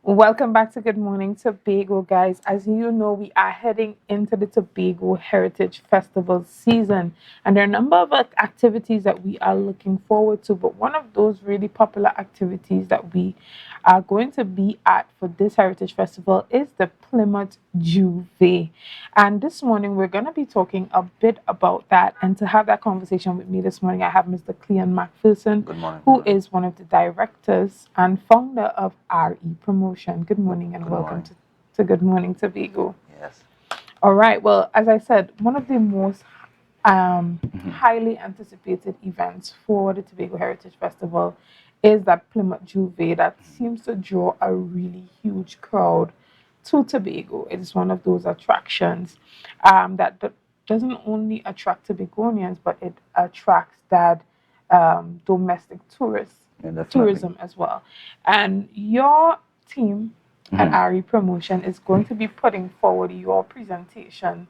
Welcome back to Good Morning Tobago, guys. As you know, we are heading into the Tobago Heritage Festival season, and there are a number of activities that we are looking forward to. But one of those really popular activities that we are going to be at for this Heritage Festival is the Plymouth Juve. And this morning, we're going to be talking a bit about that. And to have that conversation with me this morning, I have Mr. Kleon McPherson, Good morning. who is one of the directors and founder of RE Promotion. Good morning and Good welcome morning. to Good Morning Tobago. Yes. All right, well, as I said, one of the most Mhm. highly anticipated events for the Tobago Heritage Festival is that Plymouth Juve that seems to draw a really huge crowd to Tobago. It is one of those attractions that doesn't only attract Tobagonians, but it attracts that domestic Yeah, definitely. tourism as well. And your team at Mhm. RE Promotion is going to be putting forward your presentation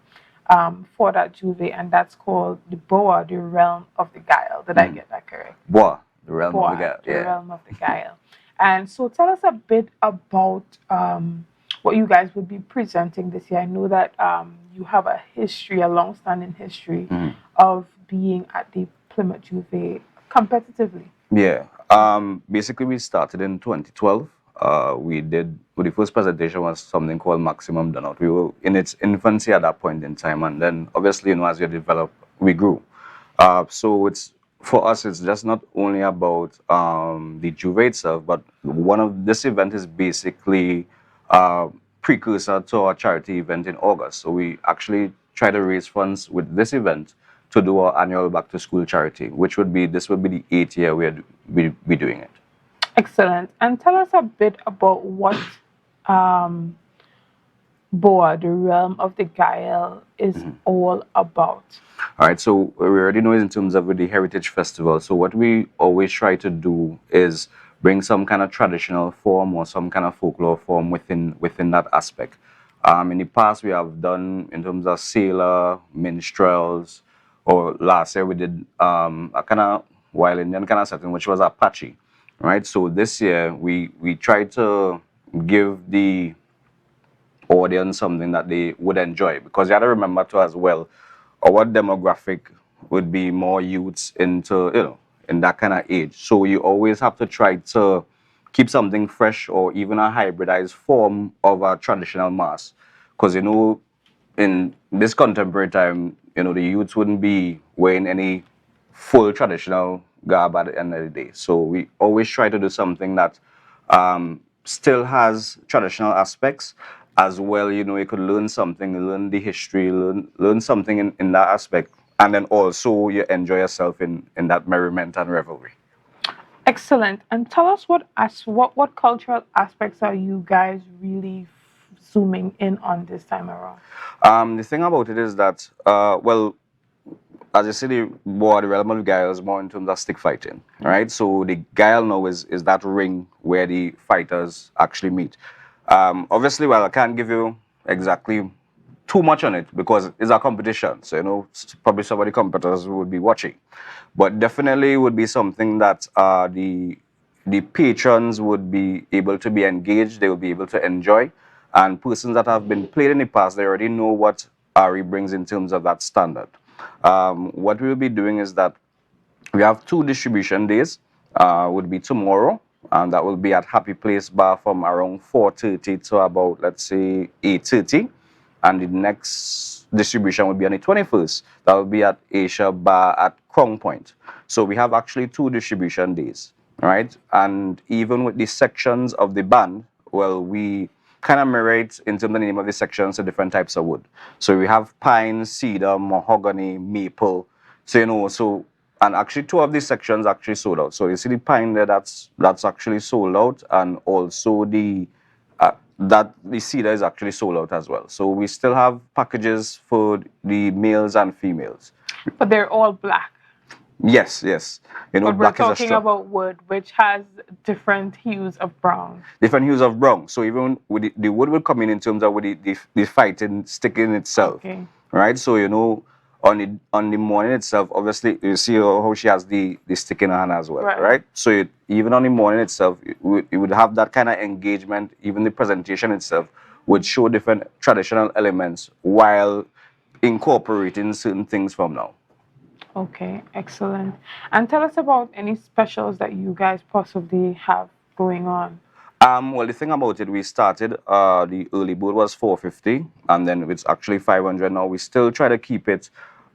for that Juve, and that's called the Boa, the Realm of the Gayelle. Did I Mhm. get that correct? Bois, the realm of the Boa, god. the Yeah. Realm of the Gayelle. And so tell us a bit about what you guys would be presenting this year. I know that you have a history, a long-standing history Mhm. of being at the Plymouth Juve competitively. Yeah. Basically, we started in 2012. We did. Well, the first presentation was something called Maximum Dunout. We were in its infancy at that point in time, and then obviously, as we developed, we grew. So it's for us. It's just not only about the Juve itself, but one of this event is basically uh, precursor to our charity event in August. So we actually try to raise funds with this event to do our annual back to school charity, which would be this would be the 8th year we doing it. Excellent. And tell us a bit about what um, Boa, the Realm of the Gael, is Mhm. all about. All right, so we already know in terms of with the Heritage Festival. So what we always try to do is bring some kind of traditional form or some kind of folklore form within that aspect. In the past, we have done in terms of sailor, minstrels, or last year we did a kind of wild Indian kind of setting, which was Apache, right? So this year we tried to give the audience something that they would enjoy because you have to remember too as well our demographic would be more youths into in that kind of age, so you always have to try to keep something fresh or even a hybridized form of a traditional mass because in this contemporary time the youths wouldn't be wearing any full traditional garb at the end of the day, so we always try to do something that still has traditional aspects as well. You could learn something, learn the history, learn something in that aspect, and then also you enjoy yourself in that merriment and revelry. Excellent. And tell us what cultural aspects are you guys really zooming in on this time around? The thing about it is that, well, as you see, the realm of Guile is more in terms of stick fighting, right? So the Guile now is that ring where the fighters actually meet. Obviously, well, I can't give you exactly too much on it because it's a competition. So, probably some of the competitors would be watching. But definitely would be something that the patrons would be able to be engaged, they will be able to enjoy. And persons that have been played in the past, they already know what RE brings in terms of that standard. What we'll be doing is that we have two distribution days. Would be tomorrow, and that will be at Happy Place Bar from around 4:30 to about, let's say, 8:30. And the next distribution will be on the 21st. That will be at Asia Bar at Crown Point. So we have actually two distribution days, right? And even with the sections of the band, well, we kind of mirror it in terms of the name of the sections to different types of wood. So we have pine, cedar, mahogany, maple. So and actually two of these sections actually sold out. So you see the pine there, that's actually sold out, and also that the cedar is actually sold out as well. So we still have packages for the males and females. But they're all black. Yes, yes. But we're Black is a talking strong. about wood, which has different hues of brown. Different hues of brown. So even with the wood will come in terms of with the fighting stick in itself, Okay. right? So on the morning itself, obviously you see how she has the stick in her hand as well, Right. right? So even on the morning itself, you would have that kind of engagement. Even the presentation itself would show different traditional elements while incorporating certain things from now. Okay, excellent. And tell us about any specials that you guys possibly have going on. Well, the thing about it, we started, the early bird was 450, and then it's actually 500 now. We still try to keep it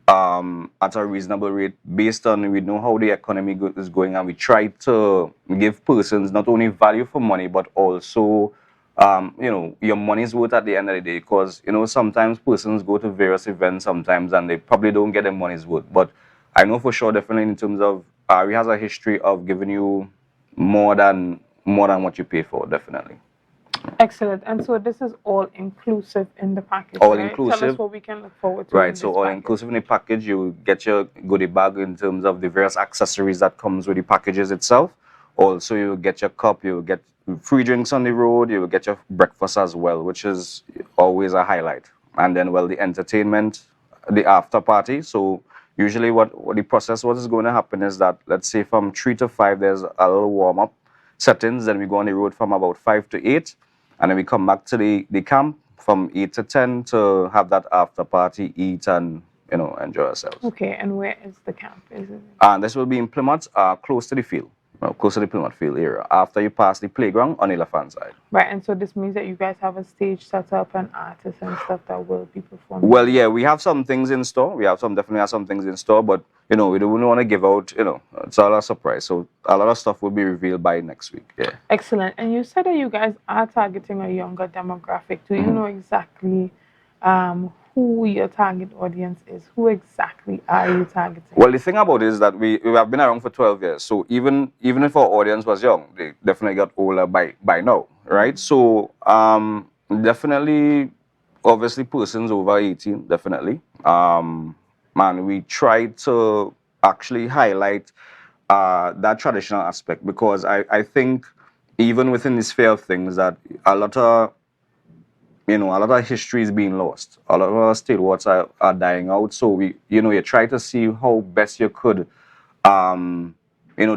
at a reasonable rate based on we know how the economy is going, and we try to give persons not only value for money, but also, your money's worth at the end of the day. Because, sometimes persons go to various events sometimes and they probably don't get their money's worth. But I know for sure, definitely in terms of, we has a history of giving you more than what you pay for, definitely. Excellent. And so this is all inclusive in the package, All right? Tell us inclusive, what we can look forward to right? in So this all package. inclusive in the package, you get your goodie bag in terms of the various accessories that comes with the packages itself. Also, you get your cup, you get free drinks on the road, you get your breakfast as well, which is always a highlight. And then, well, the entertainment, the after party. So usually what the process what is going to happen is that, let's say from 3 to 5, there's a little warm up settings. Then we go on the road from about 5 to 8, and then we come back to the camp from 8 to 10 to have that after party, eat, and enjoy ourselves. Okay, and where is the camp? Is it? And this will be in Plymouth, close to the field, close to the Plymouth field area, after you pass the playground on the left-hand side. Right, and so this means that you guys have a stage set up and artists and stuff that will be performing. Well, yeah, we have some things in store. We definitely have some things in store, but we don't want to give out. It's all a surprise. So a lot of stuff will be revealed by next week. Yeah. Excellent. And you said that you guys are targeting a younger demographic. Do you know exactly who your target audience is? Who exactly are you targeting? Well, the thing about it is that we have been around for 12 years. So even if our audience was young, they definitely got older by now, right? So definitely, obviously, persons over 18, definitely. Man, we try to actually highlight that traditional aspect, because I think even within the sphere of things that a lot of history is being lost. A lot of our state words are dying out. So you try to see how best you could,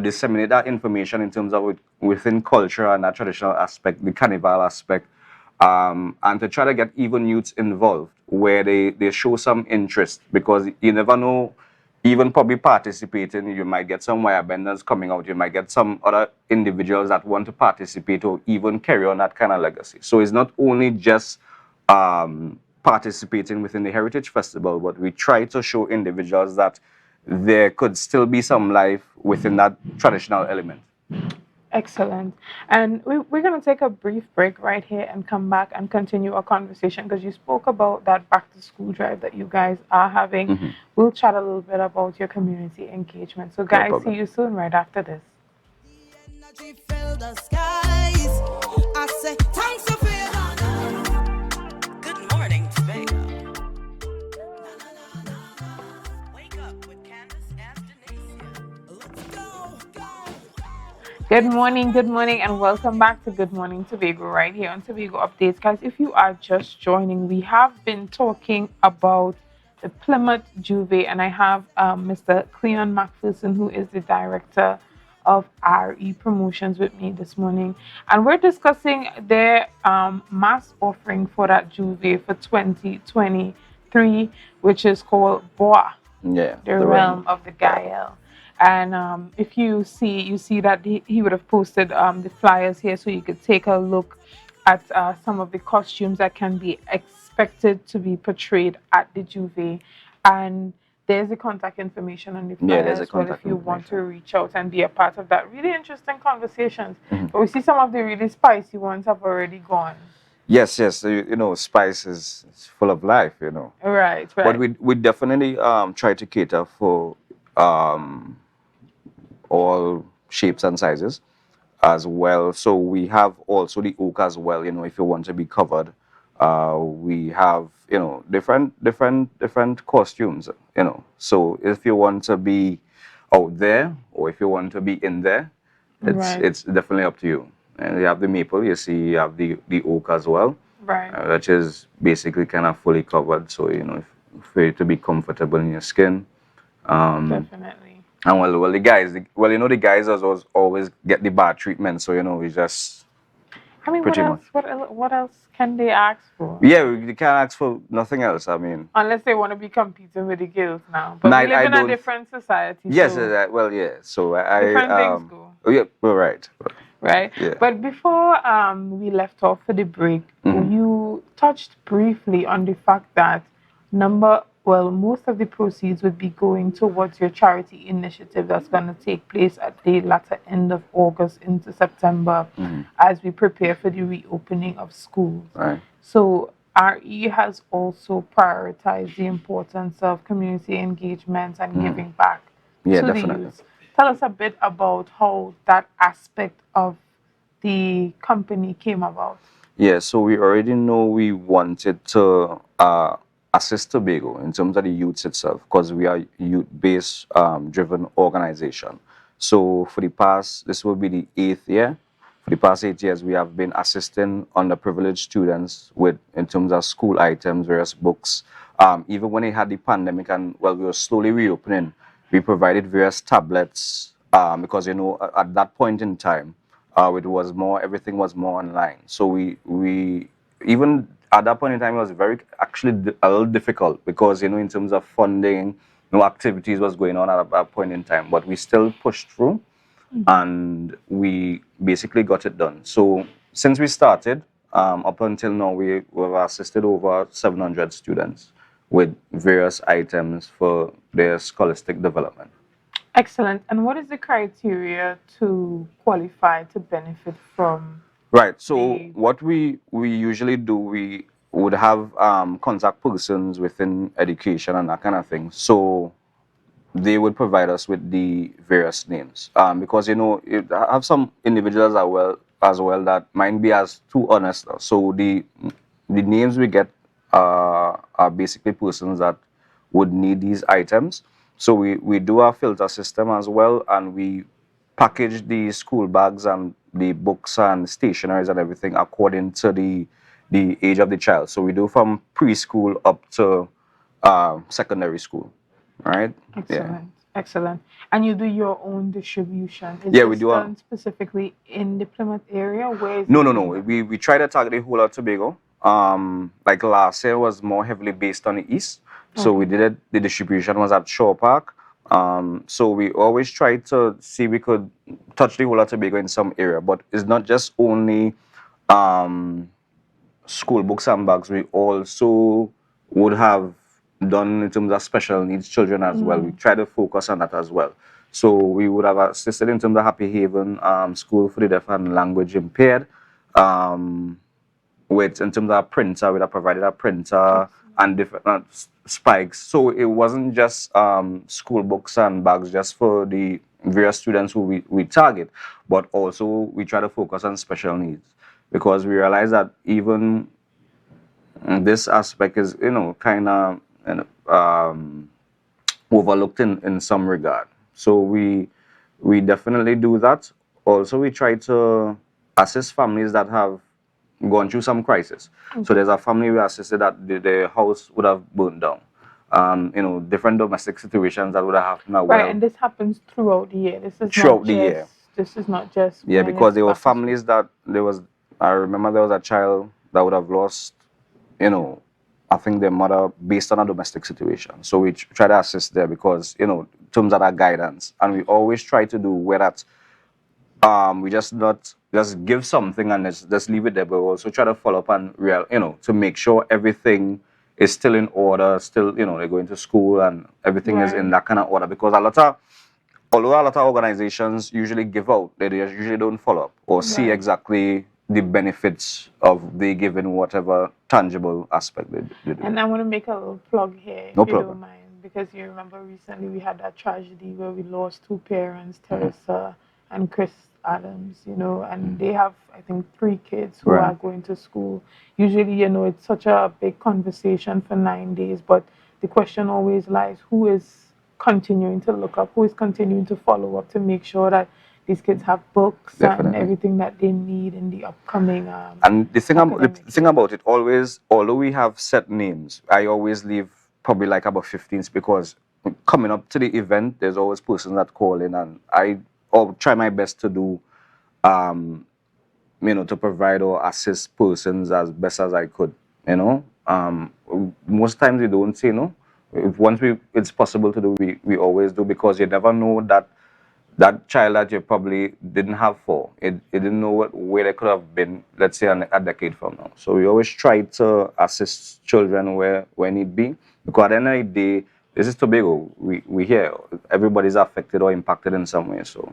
disseminate that information in terms of within culture and that traditional aspect, the carnival aspect, and to try to get even youths involved where they show some interest, because you never know. Even probably participating, you might get some wire benders coming out. You might get some other individuals that want to participate or even carry on that kind of legacy. So it's not only just participating within the Heritage Festival, but we try to show individuals that there could still be some life within that traditional element. Excellent. And we're going to take a brief break right here and come back and continue our conversation, because you spoke about that back to school drive that you guys are having. We'll chat a little bit about your community engagement. So, guys, see you soon right after this. Good morning, Tobago. Wake up with Kandace and Denise. Let's go. Good morning, and welcome back to Good Morning Tobago right here on Tobago Updates. Guys, if you are just joining, we have been talking about the Plymouth Juve, and I have Mr. Kleon McPherson, who is the director of RE Promotions, with me this morning. And we're discussing their mass offering for that Juve for 2023, which is called BOIS, Yeah, the realm of the Gayelle. And if you see that he would have posted the flyers here, so you could take a look at some of the costumes that can be expected to be portrayed at the Juve. And there's the contact information on the flyer there's a as well if you want to reach out and be a part of that. Really interesting conversations. But we see some of the really spicy ones have already gone. Yes. Spice is full of life. Right. But we definitely try to cater for all shapes and sizes as well. So we have also the oak as well. If you want to be covered, we have different costumes. So if you want to be out there or if you want to be in there, it's definitely up to you. And you have the maple. You have the oak as well, right, which is basically kind of fully covered. So for you to be comfortable in your skin. Definitely. And well, the guys, the guys always get the bad treatment. So we just I mean, what pretty else? much. What else can they ask for? Yeah, we can't ask for nothing else. I mean, Unless they want to be competing with the girls now. But we night live I in a don't. different society, Yes, so well, yeah. So different things go. oh, yeah, well, right. Right? Yeah. But before we left off for the break, you touched briefly on the fact that most of the proceeds would be going towards your charity initiative that's going to take place at the latter end of August into September as we prepare for the reopening of schools. Right. So RE has also prioritized the importance of community engagement and giving back Yeah, to the definitely. youth. Tell us a bit about how that aspect of the company came about. Yeah, so we already know we wanted to assist Tobago in terms of the youths itself because we are youth-based driven organization. So this will be the 8th year. For the past 8 years, we have been assisting underprivileged students with in terms of school items, various books. Even when it had the pandemic and we were slowly reopening, we provided various tablets because at that point in time everything was more online. So we even at that point in time it was very actually a little difficult because in terms of funding, no activities was going on at that point in time, but we still pushed through and we basically got it done. So since we started up until now, we've assisted over 700 students with various items for their scholastic development. Excellent. And what is the criteria to qualify to benefit from Right. So the what we usually do, we would have contact persons within education and that kind of thing. So they would provide us with the various names. Because I have some individuals as well that might be as too honest. So the names we get are basically persons that would need these items. So we do our filter system as well, and we package the school bags and the books and stationaries and everything according to the age of the child. So we do from preschool up to secondary school, right? Yeah. excellent, excellent. And you do your own distribution. Is Yeah, we this do. done specifically in the Plymouth area? Where is No, it no, no. being done? We try to target the whole of Tobago. Like last year was more heavily based on the east, so we Okay. did it. The distribution was at Shore Park. So we always try to see we could touch the whole of Tobago in some area, but it's not just only um, school books and bags. We also would have done in terms of special needs children as well. We try to focus on that as well. So we would have assisted in terms of Happy Haven School for the Deaf and Language Impaired. Um, with in terms of a printer, we'd have provided a printer and different spikes. So it wasn't just school books and bags just for the various students who we target, but also we try to focus on special needs because we realize that even this aspect is kind of overlooked in some regard. So we definitely do that. Also, we try to assist families that have gone through some crisis. So there's a family we assisted that their house would have burned down. Different domestic situations that would have happened as Right, well and this happens throughout the year. throughout the year. This is not just Yeah, when because it's there were back to school. families that I remember there was a child that would have lost, I think their mother based on a domestic situation. So we try to assist there because, in terms of that guidance. And we always try to do where that we just not just give something and just leave it there, but we also try to follow up on to make sure everything is still in order, still, they're going to school and everything is in Right. that kind of order. Because although a lot of organizations usually give out, they usually don't follow up or see Right. exactly the benefits of the given whatever tangible aspect they do. And I want to make a little plug here, No if you don't problem. mind, because you remember recently we had that tragedy where we lost two parents, Teresa and Chris Adams, and they have, I think, three kids who Right. are going to school. Usually, it's such a big conversation for 9 days, but the question always lies, who is continuing to look up, who is continuing to follow up to make sure that these kids have books and Definitely. everything that they need in the upcoming And the thing academic about year. it, always, although we have set names, I always leave probably like about 15, because coming up to the event, there's always persons that call in, and I try my best to do, to provide or assist persons as best as I could. Most times we don't say no. If once it's possible to do, we always do, because you never know that child that you probably didn't have it didn't know where they could have been, let's say a decade from now. So we always try to assist children where need be, because at the end of the day, this is Tobago. We here, everybody's affected or impacted in some way. So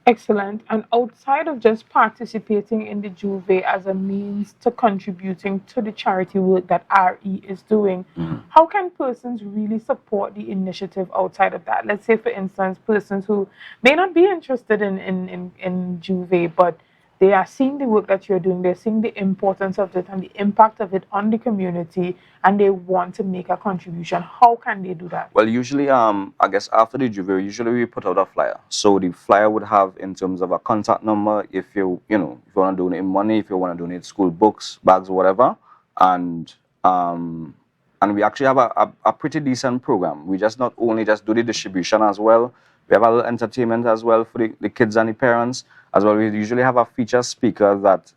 Excellent. And outside of just participating in the Juve as a means to contributing to the charity work that RE is doing, how can persons really support the initiative outside of that? Let's say, for instance, persons who may not be interested in Juve, but they are seeing the work that you're doing, they're seeing the importance of it and the impact of it on the community, and they want to make a contribution. How can they do that? Well, usually, I guess after the juve, usually we put out a flyer. So the flyer would have, in terms of a contact number, if if you want to donate money, if you want to donate school books, bags, whatever, and um, and we actually have a pretty decent program. We just not only just do the distribution as well. We have a little entertainment as well for the kids and the parents as well. We usually have a feature speaker that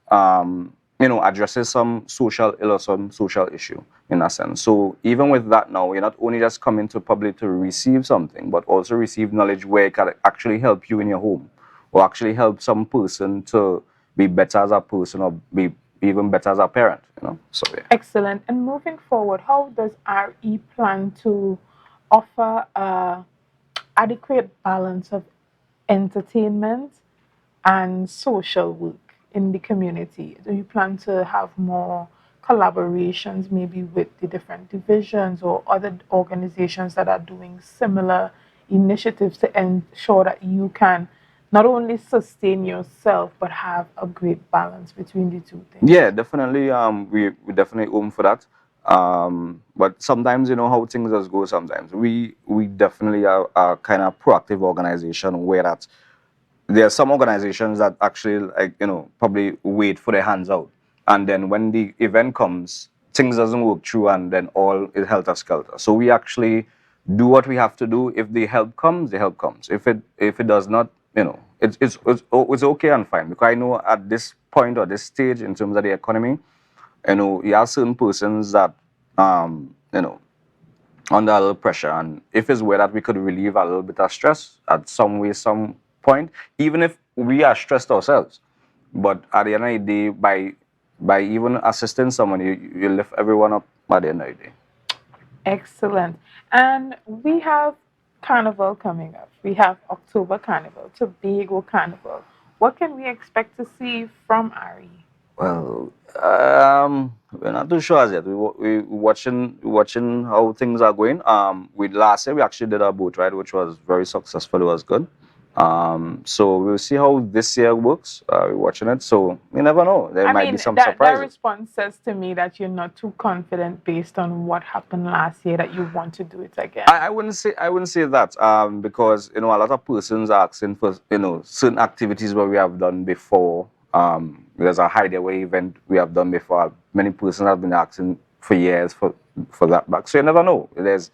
addresses some social ill or some social issue in a sense. So even with that now, you're not only just coming to public to receive something, but also receive knowledge where it can actually help you in your home, or actually help some person to be better as a person, or be even better as a parent. So yeah. Excellent. And moving forward, how does RE plan to offer adequate balance of entertainment and social work in the community? Do you plan to have more collaborations, maybe with the different divisions or other organizations that are doing similar initiatives to ensure that you can not only sustain yourself but have a great balance between the two things? Yeah, definitely. We definitely open for that. But sometimes how things just go. Sometimes we definitely are a kind of proactive organization, where that there are some organizations that actually, like, probably wait for their hands out, and then when the event comes, things doesn't work through, and then all is helter skelter. So we actually do what we have to do. If the help comes, the help comes. If it does not, it's okay and fine, because I know at this point or this stage in terms of the economy, you have certain persons that under a little pressure, and if it's where that we could relieve a little bit of stress at some way, some point, even if we are stressed ourselves, but at the end of the day, by even assisting someone, you lift everyone up at the end of the day. Excellent. And we have Carnival coming up. We have October Carnival, Tobago Carnival. What can we expect to see from Ari? Well, we're not too sure as yet. We watching how things are going. With last year we actually did a boat ride, which was very successful. It was good. So we'll see how this year works. We're watching it, so you never know. There might be some that surprises. response says to me that you're not too confident based on what happened last year that you want to do it again. I wouldn't say that, because a lot of persons are asking for certain activities where we have done before. There's a hideaway event we have done before. Many persons have been asking for years for that back. So you never know. There's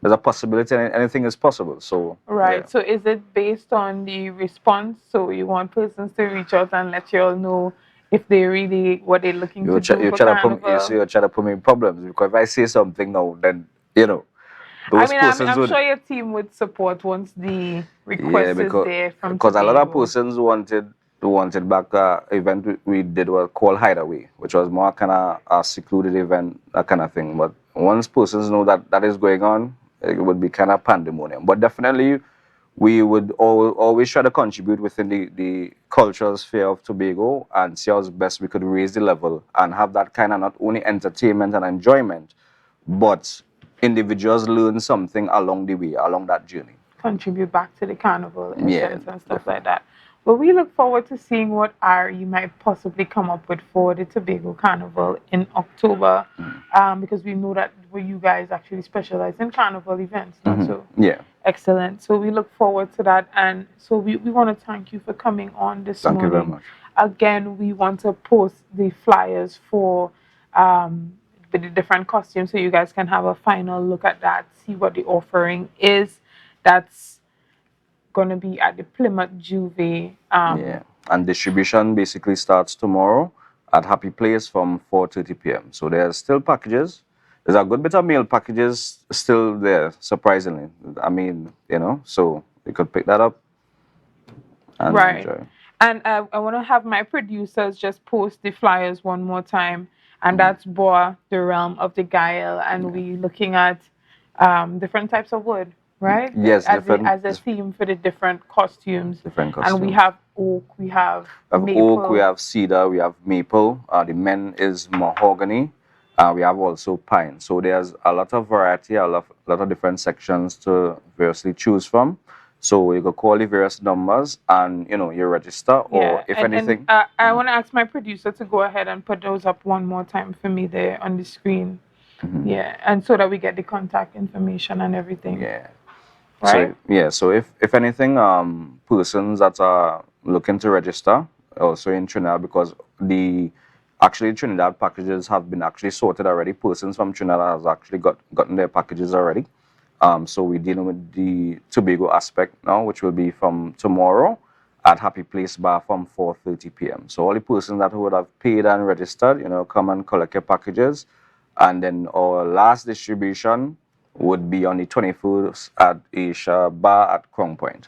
a possibility, and anything is possible. So Right. yeah. So is it based on the response? So you want persons to reach out and let you all know if they really what they're looking to do You for try to put Carnival? you're trying to put me in problems, because if I say something now, then I those mean, persons I'm would. sure your team would support once the Yeah, request is because there from a lot of Tobago. persons wanted back event we did was called Hideaway, which was more kind of a secluded event, that kind of thing. But once persons know that is going on, it would be kind of pandemonium. But definitely, we would always try to contribute within the cultural sphere of Tobago, and see how best we could raise the level and have that kind of not only entertainment and enjoyment, but individuals learn something along the way, along that journey. Contribute back to the carnival Yeah, essence and stuff like definitely. that. But we look forward to seeing what you might possibly come up with for the Tobago Carnival in October, because we know that you guys actually specialize in carnival events, not so. Yeah. Excellent. So we look forward to that. And so we want to thank you for coming on this Thank you very morning. much. Again, we want to post the flyers for with the different costumes, so you guys can have a final look at that, see what the offering is. That's gonna be at the Plymouth Juve. Yeah, and distribution basically starts tomorrow at Happy Place from 4:30 p.m. So there's still packages. There's a good bit of meal packages still there, surprisingly. I mean, so you could pick that up and Right. enjoy. And I want to have my producers just post the flyers one more time. And that's Bois, the realm of the Gayelle. And we looking at different types of wood, right? Yes, As a theme for the different costumes. different And we costumes. have oak, we have We have oak, we maple. have cedar, we have maple. The men is mahogany. We have also pine. So there's a lot of variety, lot of different sections to variously choose from. So you can call the various numbers and you register, or Yeah. if And anything. I want to ask my producer to go ahead and put those up one more time for me there on the screen. Yeah. And so that we get the contact information and everything. Yeah. Right? So if anything, persons that are looking to register also in Trinidad, because the actually Trinidad packages have been actually sorted already. Persons from Trinidad has actually gotten their packages already. So we're dealing with the Tobago aspect now, which will be from tomorrow at Happy Place Bar from 4:30 p.m. So all the persons that would have paid and registered, come and collect your packages, and then our last distribution would be on the 21st at Asia Bar at Crown Point.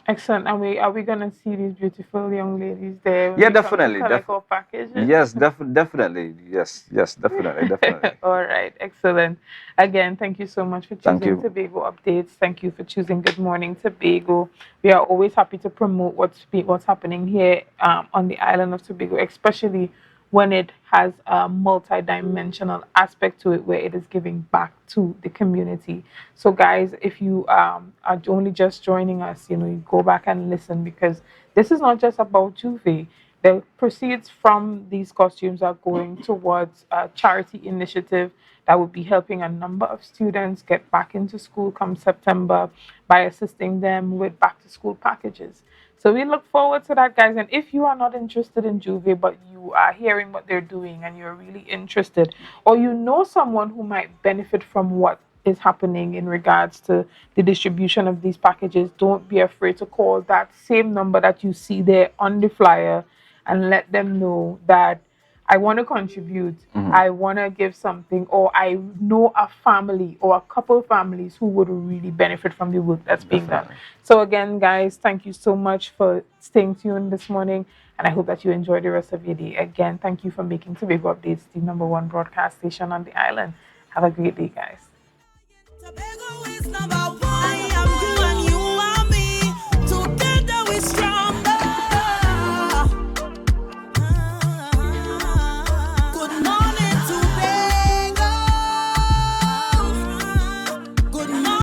Excellent. And are we gonna see these beautiful young ladies there when Yeah, we come to definitely. collect our packages? Yes, definitely. Yes, definitely, definitely. All right, excellent. Again, thank you so much for Thank choosing you. Tobago Updates. Thank you for choosing Good Morning Tobago. We are always happy to promote what's happening here on the island of Tobago, especially when it has a multi-dimensional aspect to it where it is giving back to the community. So guys, if you are only just joining us, you go back and listen, because this is not just about Juve. The proceeds from these costumes are going towards a charity initiative that would be helping a number of students get back into school come September by assisting them with back to school packages. So we look forward to that, guys. And if you are not interested in Juve, but you are hearing what they're doing and you're really interested, or you know someone who might benefit from what is happening in regards to the distribution of these packages, don't be afraid to call that same number that you see there on the flyer and let them know that I want to contribute, I want to give something, or I know a family or a couple families who would really benefit from the work that's being done. Definitely. So, again, guys, thank you so much for staying tuned this morning, and I hope that you enjoy the rest of your day. Again, thank you for making Tobago Updates the #1 broadcast station on the island. Have a great day, guys.